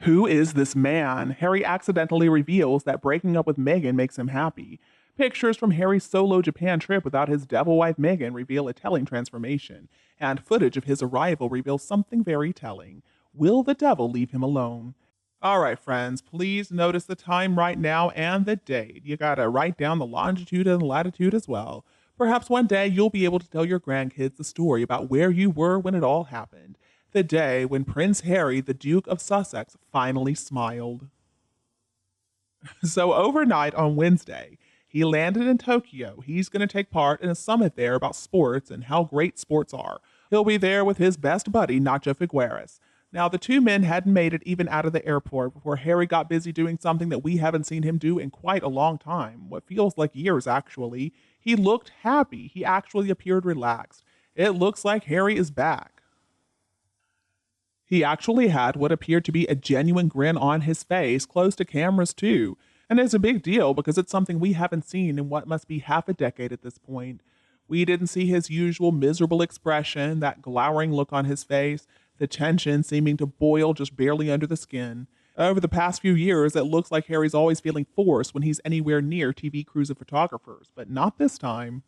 Who is this man? Harry accidentally reveals that breaking up with Meghan makes him happy. Pictures from Harry's solo Japan trip without his devil wife Meghan reveal a telling transformation, and footage of his arrival reveals something very telling. Will the devil leave him alone? All right, friends, please notice the time right now and the date. You gotta write down the longitude and latitude as well. Perhaps one day you'll be able to tell your grandkids the story about where you were when it all happened. The day when Prince Harry, the Duke of Sussex, finally smiled. So, overnight on Wednesday, he landed in Tokyo. He's going to take part in a summit there about sports and how great sports are. He'll be there with his best buddy, Nacho Figueres. Now, the two men hadn't made it even out of the airport before Harry got busy doing something that we haven't seen him do in quite a long time, what feels like years, actually. He looked happy. He actually appeared relaxed. It looks like Harry is back. He actually had what appeared to be a genuine grin on his face, close to cameras too. And it's a big deal because it's something we haven't seen in what must be half a decade at this point. We didn't see his usual miserable expression, that glowering look on his face, the tension seeming to boil just barely under the skin. Over the past few years, it looks like Harry's always feeling forced when he's anywhere near TV crews of photographers, but not this time.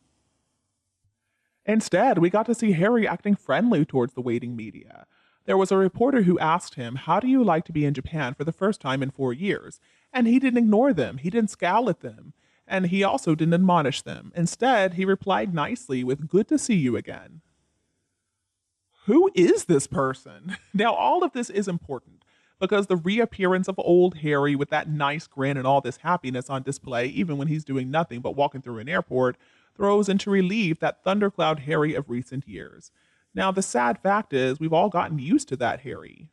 Instead, we got to see Harry acting friendly towards the waiting media. There was a reporter who asked him, "How do you like to be in Japan for the first time in 4 years?" And he didn't ignore them. He didn't scowl at them. And he also didn't admonish them. Instead, he replied nicely with, "Good to see you again." Who is this person? Now, all of this is important because the reappearance of old Harry with that nice grin and all this happiness on display, even when he's doing nothing but walking through an airport, throws into relief that thundercloud Harry of recent years. Now, the sad fact is, we've all gotten used to that Harry.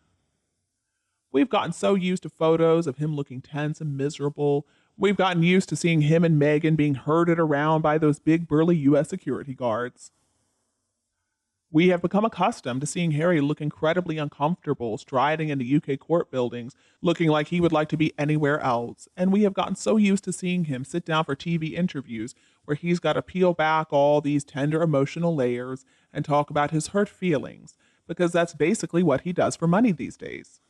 We've gotten so used to photos of him looking tense and miserable. We've gotten used to seeing him and Meghan being herded around by those big burly US security guards. We have become accustomed to seeing Harry look incredibly uncomfortable striding into UK court buildings, looking like he would like to be anywhere else. And we have gotten so used to seeing him sit down for TV interviews where he's got to peel back all these tender emotional layers and talk about his hurt feelings, because that's basically what he does for money these days.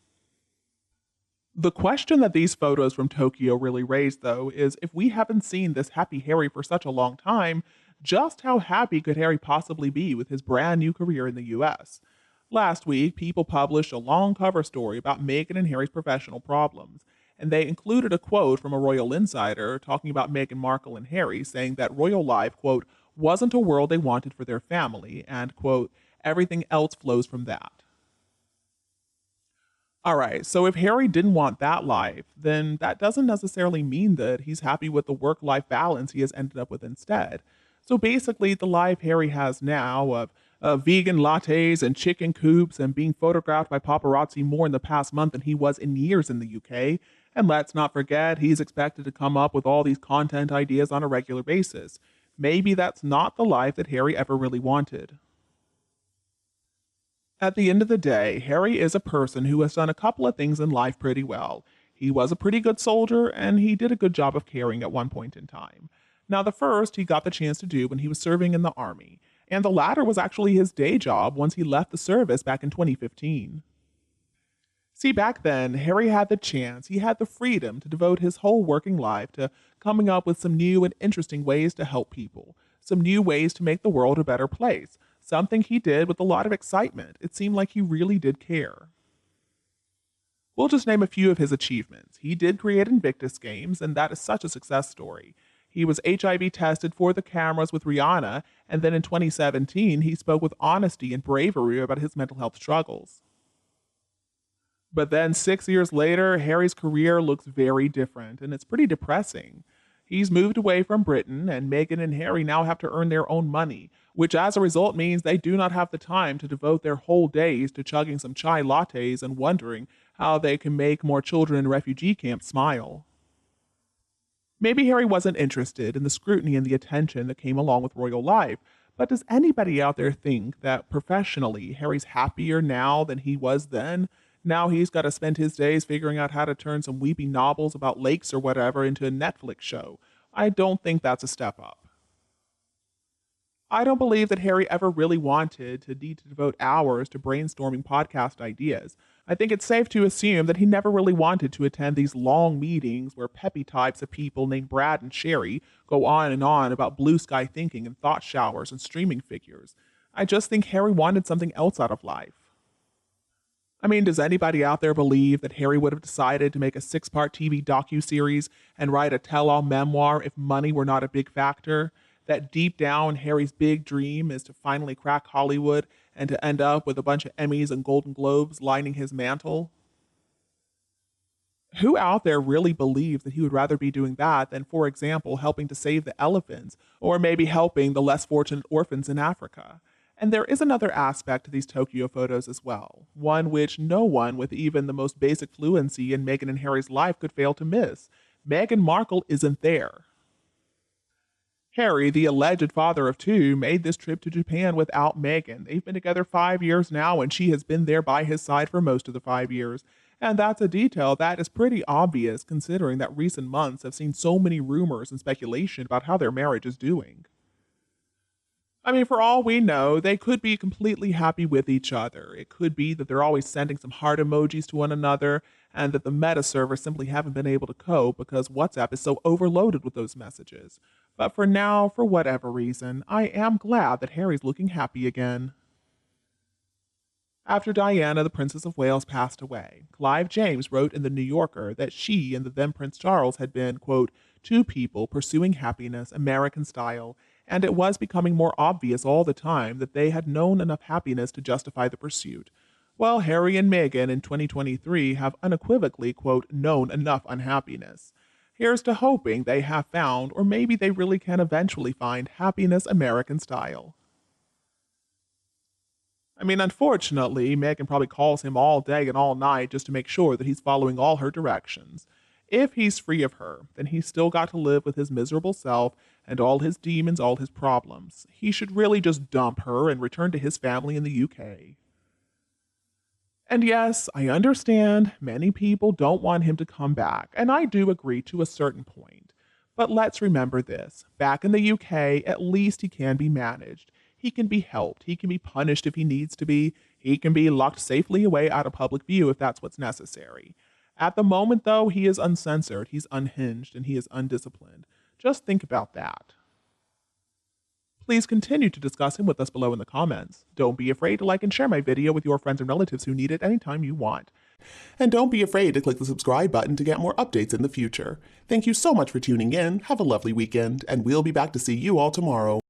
The question that these photos from Tokyo really raise, though, is if we haven't seen this happy Harry for such a long time, just how happy could Harry possibly be with his brand new career in the US? Last week, People published a long cover story about Meghan and Harry's professional problems, and they included a quote from a royal insider talking about Meghan Markle and Harry, saying that royal life, quote, wasn't a world they wanted for their family, and, quote, everything else flows from that. All right, so if Harry didn't want that life, then that doesn't necessarily mean that he's happy with the work life balance he has ended up with instead. So basically, the life Harry has now of vegan lattes and chicken coops and being photographed by paparazzi more in the past month than he was in years in the UK. And let's not forget, he's expected to come up with all these content ideas on a regular basis. Maybe that's not the life that Harry ever really wanted. At the end of the day, Harry is a person who has done a couple of things in life pretty well. He was a pretty good soldier, and he did a good job of caring at one point in time. Now, the first he got the chance to do when he was serving in the army, and the latter was actually his day job once he left the service back in 2015. See, back then, Harry had the chance, he had the freedom to devote his whole working life to coming up with some new and interesting ways to help people, some new ways to make the world a better place, something he did with a lot of excitement. It seemed like he really did care. We'll just name a few of his achievements. He did create Invictus Games, and that is such a success story. He was HIV tested for the cameras with Rihanna, and then in 2017, he spoke with honesty and bravery about his mental health struggles. But then 6 years later, Harry's career looks very different, and it's pretty depressing. He's moved away from Britain, and Meghan and Harry now have to earn their own money, which as a result means they do not have the time to devote their whole days to chugging some chai lattes and wondering how they can make more children in refugee camps smile. Maybe Harry wasn't interested in the scrutiny and the attention that came along with royal life, but does anybody out there think that professionally Harry's happier now than he was then? Now he's got to spend his days figuring out how to turn some weepy novels about lakes or whatever into a Netflix show. I don't think that's a step up. I don't believe that Harry ever really wanted to need to devote hours to brainstorming podcast ideas, I think it's safe to assume that he never really wanted to attend these long meetings where peppy types of people named Brad and Sherry go on and on about blue sky thinking and thought showers and streaming figures. I just think Harry wanted something else out of life. I mean, does anybody out there believe that Harry would have decided to make a six-part TV docu-series and write a tell-all memoir if money were not a big factor? That deep down, Harry's big dream is to finally crack Hollywood and to end up with a bunch of Emmys and Golden Globes lining his mantle? Who out there really believes that he would rather be doing that than, for example, helping to save the elephants, or maybe helping the less fortunate orphans in Africa? And there is another aspect to these Tokyo photos as well, one which no one with even the most basic fluency in Meghan and Harry's life could fail to miss. Meghan Markle isn't there. Harry, the alleged father of two, made this trip to Japan without Meghan. They've been together 5 years now, and she has been there by his side for most of the 5 years. And that's a detail that is pretty obvious considering that recent months have seen so many rumors and speculation about how their marriage is doing. I mean, for all we know, they could be completely happy with each other. It could be that they're always sending some heart emojis to one another, and that the meta servers simply haven't been able to cope because WhatsApp is so overloaded with those messages. But for now, for whatever reason, I am glad that Harry's looking happy again. After Diana, the Princess of Wales, passed away, Clive James wrote in The New Yorker that she and the then Prince Charles had been, quote, two people pursuing happiness, American style, and it was becoming more obvious all the time that they had known enough happiness to justify the pursuit. Well, Harry and Meghan in 2023 have unequivocally, quote, known enough unhappiness. Here's to hoping they have found, or maybe they really can eventually find, happiness American style. I mean, unfortunately, Meghan probably calls him all day and all night just to make sure that he's following all her directions. If he's free of her, then he's still got to live with his miserable self and all his demons, all his problems. He should really just dump her and return to his family in the UK. And yes, I understand many people don't want him to come back, and I do agree to a certain point. But let's remember this. Back in the UK, at least he can be managed. He can be helped. He can be punished if he needs to be. He can be locked safely away out of public view if that's what's necessary. At the moment, though, he is uncensored, he's unhinged, and he is undisciplined. Just think about that. Please continue to discuss him with us below in the comments. Don't be afraid to like and share my video with your friends and relatives who need it anytime you want. And don't be afraid to click the subscribe button to get more updates in the future. Thank you so much for tuning in, have a lovely weekend, and we'll be back to see you all tomorrow.